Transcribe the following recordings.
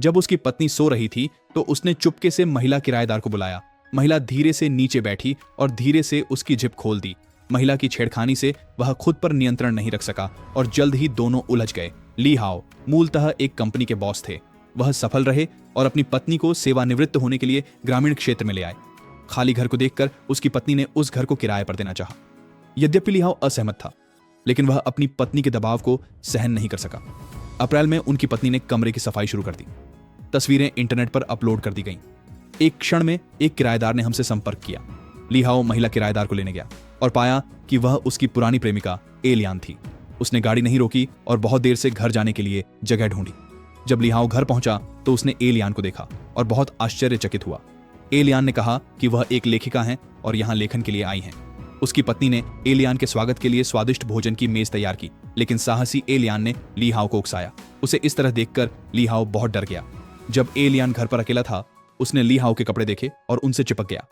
जब उसकी पत्नी सो रही थी तो उसने चुपके से महिला किराएदार को बुलाया। महिला धीरे से नीचे बैठी और धीरे से उसकी जिप खोल दी। महिला की छेड़खानी से वह खुद पर नियंत्रण नहीं रख सका और जल्द ही दोनों उलझ गए। ली हाओ मूलतः एक कंपनी के बॉस थे। वह सफल रहे और अपनी पत्नी को सेवानिवृत्त होने के लिए ग्रामीण क्षेत्र में ले आए। खाली घर को देखकर उसकी पत्नी ने उस घर को किराए पर देना चाहा। यद्यपि ली हाओ असहमत था, लेकिन वह अपनी पत्नी के दबाव को सहन नहीं कर सका। अप्रैल में उनकी पत्नी ने कमरे की सफाई शुरू कर दी। तस्वीरें इंटरनेट पर अपलोड कर दी गईं। एक क्षण में एक किराएदार ने हमसे संपर्क किया। ली हाओ महिला किराएदार को लेने गया और पाया कि वह उसकी पुरानी प्रेमिका एलियान थी। उसने गाड़ी नहीं रोकी और बहुत देर से घर जाने के लिए जगह ढूंढी। जब ली हाओ घर पहुंचा तो उसने एलियान को देखा और बहुत आश्चर्यचकित हुआ। एलियान ने कहा कि वह एक लेखिका हैं और यहाँ लेखन के लिए आई हैं। उसकी पत्नी ने एलियान के स्वागत के लिए स्वादिष्ट भोजन की मेज तैयार की, लेकिन साहसी एलियान ने ली हाओ को उकसाया। उसे इस तरह देखकर ली हाओ बहुत डर गया। जब एलियान घर पर अकेला था, उसने ली हाओ के कपड़े देखे और उनसे चिपक गया।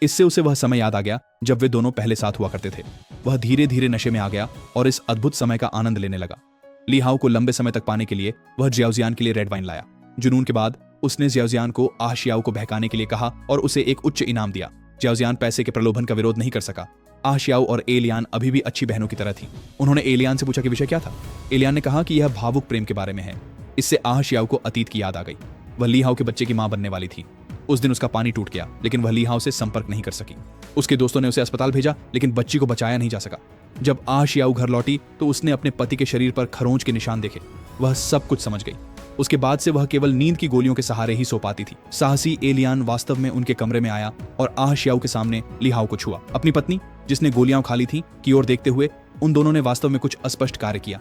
इससे उसे वह समय याद आ गया जब वे दोनों पहले साथ हुआ करते थे। वह धीरे धीरे नशे में आ गया और इस अद्भुत समय का आनंद लेने लगा। ली हाओ को लंबे समय तक पाने के लिए वह जियाओजियान के लिए रेड वाइन लाया। जुनून के बाद उसने जियाओजियान को आशियाओ को बहकाने के लिए कहा और उसे एक उच्च इनाम दिया। जियाओजियान पैसे के प्रलोभन का विरोध नहीं कर सका। आशियाओ और एलियान अभी भी अच्छी बहनों की तरह थी। उन्होंने एलियान से पूछा कि विषय क्या था। एलियान ने कहा कि यह भावुक प्रेम के बारे में है। इससे आशियाओ को अतीत की याद आ गई। वह ली हाओ के बच्चे की मां बनने वाली थी। उस दिन उसका पानी टूट गया, लेकिन वह ली हाओ से संपर्क नहीं कर सकी। उसके दोस्तों ने उसे अस्पताल भेजा, लेकिन बच्ची को बचाया नहीं जा सका। जब आशियाओ घर लौटी तो उसने अपने पति के शरीर पर खरोंच के निशान देखे। वह सब कुछ समझ गई। उसके बाद से वह केवल नींद की गोलियों के सहारे ही सो पाती थी। साहसी एलियान वास्तव में उनके कमरे में आया और आशियाओ के सामने ली हाओ को छुआ। अपनी पत्नी, जिसने गोलियां खा ली थी, की ओर देखते हुए उन दोनों ने वास्तव में कुछ अस्पष्ट कार्य किया।